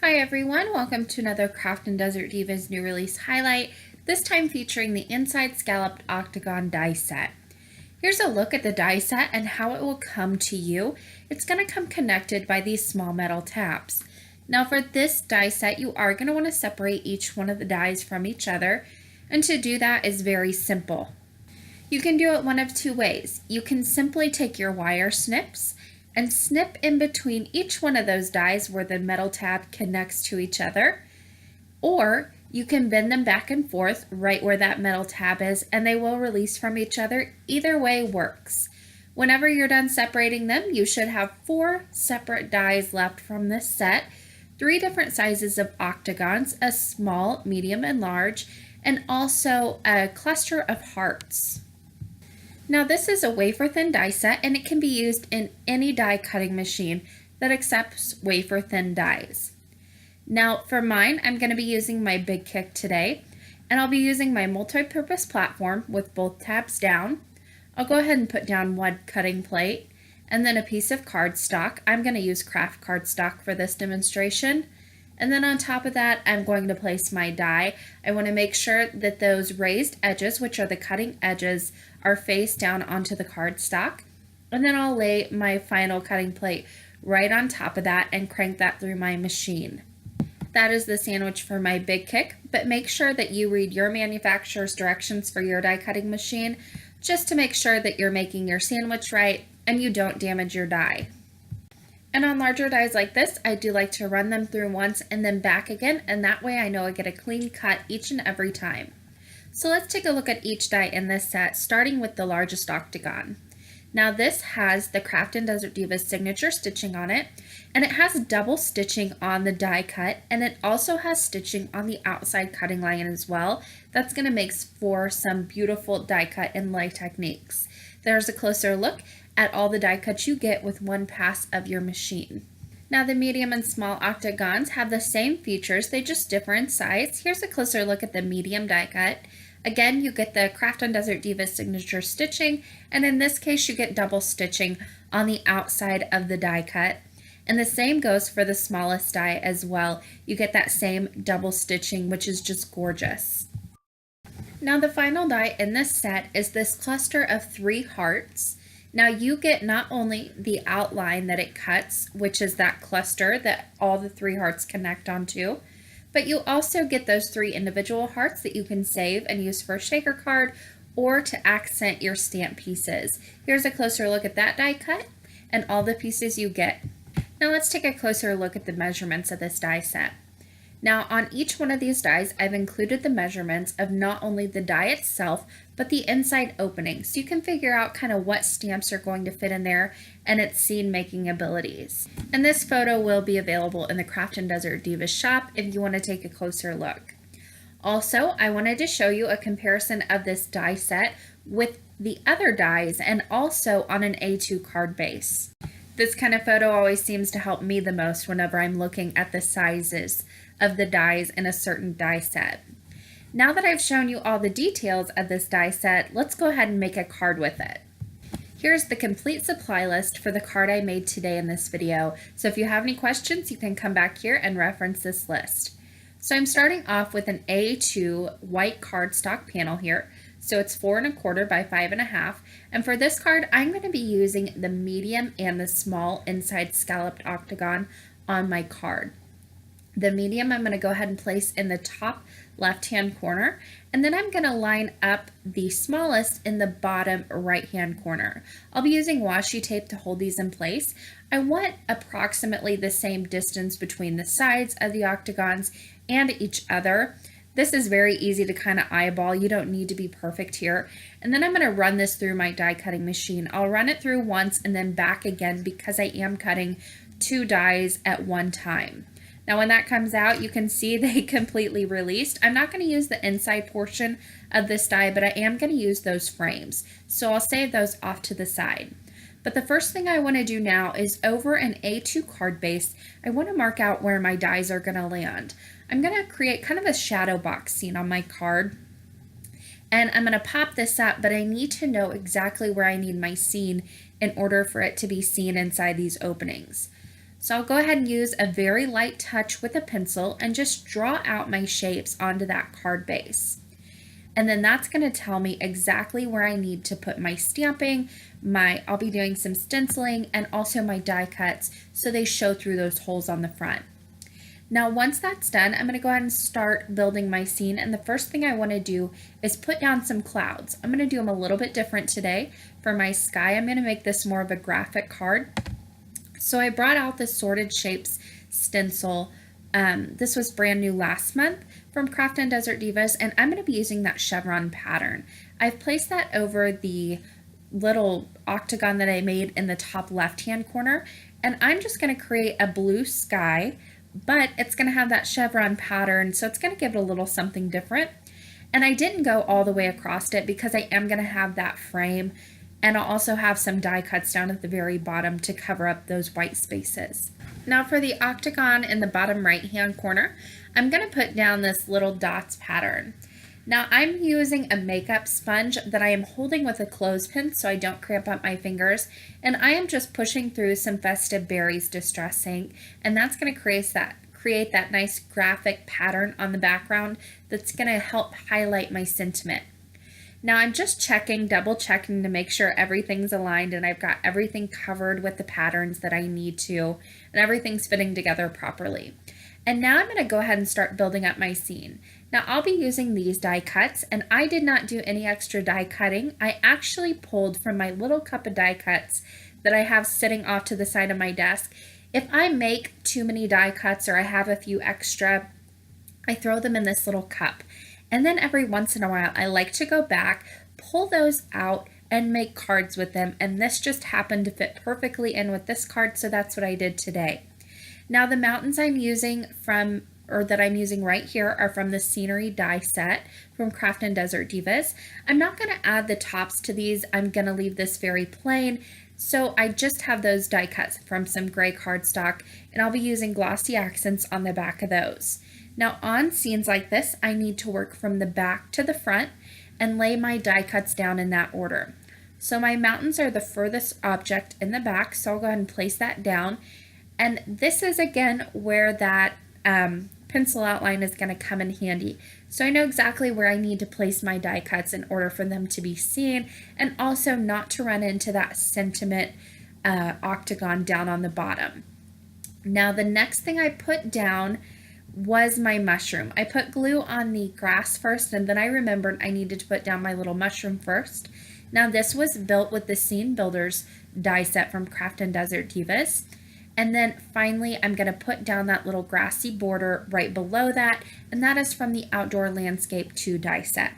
Hi everyone, welcome to another Craftin Desert Divas new release highlight, this time featuring the Inside Scalloped Octagon die set. Here's a look at the die set and how it will come to you. It's going to come connected by these small metal tabs. Now for this die set, you are going to want to separate each one of the dies from each other, and to do that is very simple. You can do it one of two ways. You can simply take your wire snips and snip in between each one of those dies where the metal tab connects to each other, or you can bend them back and forth right where that metal tab is and they will release from each other. Either way works. Whenever you're done separating them, you should have 4 separate dies left from this set, 3 different sizes of octagons, a small, medium, and large, and also a cluster of hearts. Now this is a wafer thin die set and it can be used in any die cutting machine that accepts wafer thin dies. Now for mine, I'm going to be using my Big Kick today, and I'll be using my multi-purpose platform with both tabs down. I'll go ahead and put down one cutting plate and then a piece of cardstock. I'm going to use craft cardstock for this demonstration. And then on top of that, I'm going to place my die. I want to make sure that those raised edges, which are the cutting edges, are face down onto the cardstock. And then I'll lay my final cutting plate right on top of that and crank that through my machine. That is the sandwich for my Big Kick, but make sure that you read your manufacturer's directions for your die cutting machine just to make sure that you're making your sandwich right and you don't damage your die. And on larger dies like this, I do like to run them through once and then back again, and that way I know I get a clean cut each and every time. So let's take a look at each die in this set, starting with the largest octagon. Now this has the Craftin Desert Divas signature stitching on it, and it has double stitching on the die cut, and it also has stitching on the outside cutting line as well. That's going to make for some beautiful die cut and lay techniques. There's a closer look at all the die cuts you get with one pass of your machine. Now the medium and small octagons have the same features, they just differ in size. Here's a closer look at the medium die cut. Again, you get the Craftin Desert Divas signature stitching, and in this case you get double stitching on the outside of the die cut. And the same goes for the smallest die as well. You get that same double stitching, which is just gorgeous. Now the final die in this set is this cluster of 3 hearts. Now you get not only the outline that it cuts, which is that cluster that all the 3 hearts connect onto, but you also get those 3 individual hearts that you can save and use for a shaker card or to accent your stamp pieces. Here's a closer look at that die cut and all the pieces you get. Now let's take a closer look at the measurements of this die set. Now on each one of these dies, I've included the measurements of not only the die itself, but the inside opening, so you can figure out kind of what stamps are going to fit in there and its scene making abilities. And this photo will be available in the Craftin Desert Divas shop if you want to take a closer look. Also, I wanted to show you a comparison of this die set with the other dies and also on an A2 card base. This kind of photo always seems to help me the most whenever I'm looking at the sizes of the dies in a certain die set. Now that I've shown you all the details of this die set, let's go ahead and make a card with it. Here's the complete supply list for the card I made today in this video, so if you have any questions, you can come back here and reference this list. So I'm starting off with an A2 white cardstock panel here. So it's 4 1/4 by 5 1/2, and for this card I'm going to be using the medium and the small inside scalloped octagon on my card. The medium I'm going to go ahead and place in the top left hand corner, and then I'm going to line up the smallest in the bottom right hand corner. I'll be using washi tape to hold these in place. I want approximately the same distance between the sides of the octagons and each other. This is very easy to kind of eyeball. You don't need to be perfect here. And then I'm going to run this through my die cutting machine. I'll run it through once and then back again because I am cutting 2 dies at one time. Now when that comes out, you can see they completely released. I'm not going to use the inside portion of this die, but I am going to use those frames. So I'll save those off to the side. But the first thing I want to do now is over an A2 card base, I want to mark out where my dies are going to land. I'm going to create kind of a shadow box scene on my card, and I'm going to pop this up, but I need to know exactly where I need my scene in order for it to be seen inside these openings. So I'll go ahead and use a very light touch with a pencil and just draw out my shapes onto that card base. And then that's going to tell me exactly where I need to put my stamping, I'll be doing some stenciling, and also my die cuts so they show through those holes on the front. Now once that's done, I'm going to go ahead and start building my scene, and the first thing I want to do is put down some clouds. I'm going to do them a little bit different today. For my sky, I'm going to make this more of a graphic card. So I brought out the Sorted Shapes stencil. This was brand new last month from Craftin Desert Divas, and I'm going to be using that chevron pattern. I've placed that over the little octagon that I made in the top left-hand corner, and I'm just going to create a blue sky, but it's going to have that chevron pattern, so it's going to give it a little something different. And I didn't go all the way across it because I am going to have that frame, and I'll also have some die cuts down at the very bottom to cover up those white spaces. Now for the octagon in the bottom right hand corner, I'm going to put down this little dots pattern. Now I'm using a makeup sponge that I am holding with a clothespin so I don't cramp up my fingers, and I am just pushing through some Festive Berries Distress ink, and that's going to create that nice graphic pattern on the background that's going to help highlight my sentiment. Now I'm just double checking to make sure everything's aligned and I've got everything covered with the patterns that I need to, and everything's fitting together properly. And now I'm going to go ahead and start building up my scene. Now I'll be using these die cuts, and I did not do any extra die cutting. I actually pulled from my little cup of die cuts that I have sitting off to the side of my desk. If I make too many die cuts or I have a few extra, I throw them in this little cup. And then every once in a while, I like to go back, pull those out, and make cards with them. And this just happened to fit perfectly in with this card, so that's what I did today. Now the mountains I'm using that I'm using right here are from the Scenery die set from Craftin Desert Divas. I'm not going to add the tops to these. I'm going to leave this very plain. So I just have those die cuts from some gray cardstock, and I'll be using glossy accents on the back of those. Now on scenes like this, I need to work from the back to the front and lay my die cuts down in that order. So my mountains are the furthest object in the back, so I'll go ahead and place that down. And this is again where that pencil outline is going to come in handy. So I know exactly where I need to place my die cuts in order for them to be seen, and also not to run into that sentiment octagon down on the bottom. Now the next thing I put down was my mushroom. I put glue on the grass first, and then I remembered I needed to put down my little mushroom first. Now this was built with the Scene Builders die set from Craftin Desert Divas. And then finally, I'm going to put down that little grassy border right below that, and that is from the Outdoor Landscape 2 die set.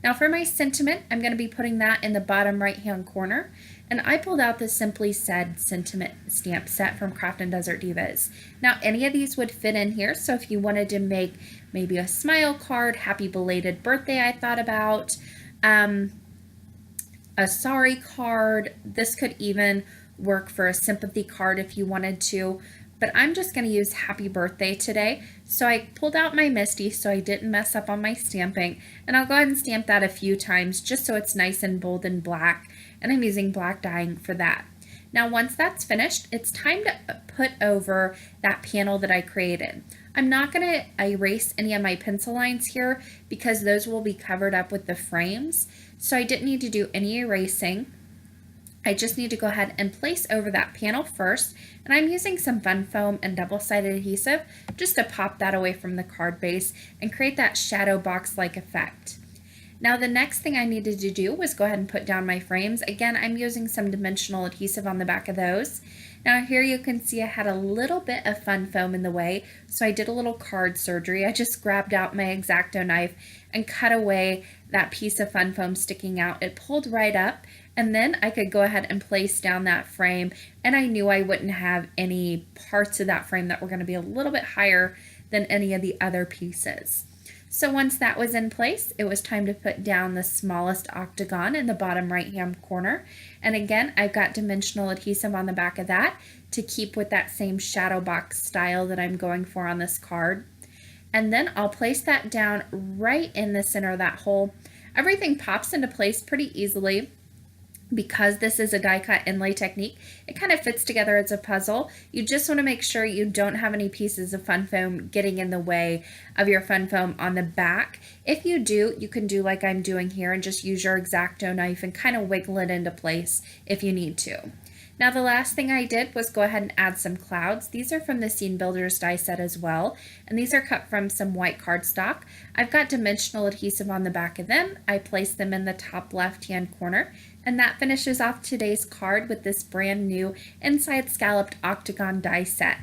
Now for my sentiment, I'm going to be putting that in the bottom right-hand corner, and I pulled out the Simply Said sentiment stamp set from Craftin Desert Divas. Now any of these would fit in here, so if you wanted to make maybe a smile card, happy belated birthday I thought about, a sorry card, this could even work for a sympathy card if you wanted to, but I'm just going to use happy birthday today. So I pulled out my Misty so I didn't mess up on my stamping, and I'll go ahead and stamp that a few times just so it's nice and bold and black, and I'm using black dyeing for that. Now once that's finished, it's time to put over that panel that I created. I'm not going to erase any of my pencil lines here because those will be covered up with the frames, so I didn't need to do any erasing. I just need to go ahead and place over that panel first, and I'm using some Fun Foam and double-sided adhesive just to pop that away from the card base and create that shadow box-like effect. Now the next thing I needed to do was go ahead and put down my frames. Again, I'm using some dimensional adhesive on the back of those. Now here you can see I had a little bit of Fun Foam in the way, so I did a little card surgery. I just grabbed out my X-Acto knife and cut away that piece of Fun Foam sticking out. It pulled right up, and then I could go ahead and place down that frame, and I knew I wouldn't have any parts of that frame that were going to be a little bit higher than any of the other pieces. So once that was in place, it was time to put down the smallest octagon in the bottom right hand corner. And again, I've got dimensional adhesive on the back of that to keep with that same shadow box style that I'm going for on this card. And then I'll place that down right in the center of that hole. Everything pops into place pretty easily. Because this is a die cut inlay technique, it kind of fits together as a puzzle. You just want to make sure you don't have any pieces of fun foam getting in the way of your fun foam on the back. If you do, you can do like I'm doing here and just use your X-Acto knife and kind of wiggle it into place if you need to. Now the last thing I did was go ahead and add some clouds. These are from the Scene Builders die set as well, and these are cut from some white cardstock. I've got dimensional adhesive on the back of them. I placed them in the top left-hand corner, and that finishes off today's card with this brand new inside scalloped octagon die set.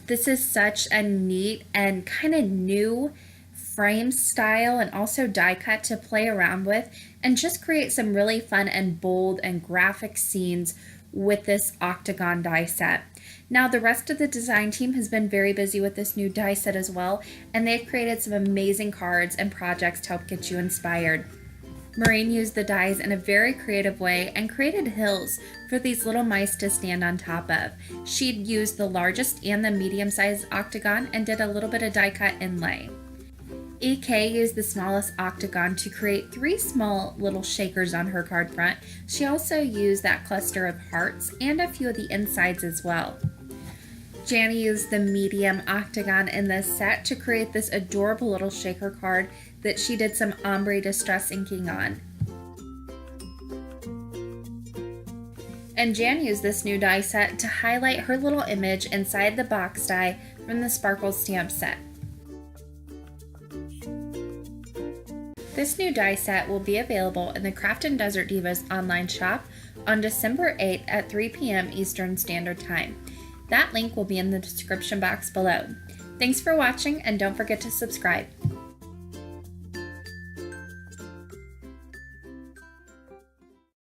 This is such a neat and kind of new frame style and also die cut to play around with and just create some really fun and bold and graphic scenes with this octagon die set. Now the rest of the design team has been very busy with this new die set as well, and they've created some amazing cards and projects to help get you inspired. Maureen used the dies in a very creative way and created hills for these little mice to stand on top of. She'd used the largest and the medium-sized octagon and did a little bit of die cut inlay. EK used the smallest octagon to create 3 small little shakers on her card front. She also used that cluster of hearts and a few of the insides as well. Janny used the medium octagon in this set to create this adorable little shaker card that she did some ombre distress inking on. And Jan used this new die set to highlight her little image inside the box die from the Sparkle stamp set. This new die set will be available in the Craftin Desert Divas online shop on December 8th at 3 p.m. Eastern Standard Time. That link will be in the description box below. Thanks for watching, and don't forget to subscribe.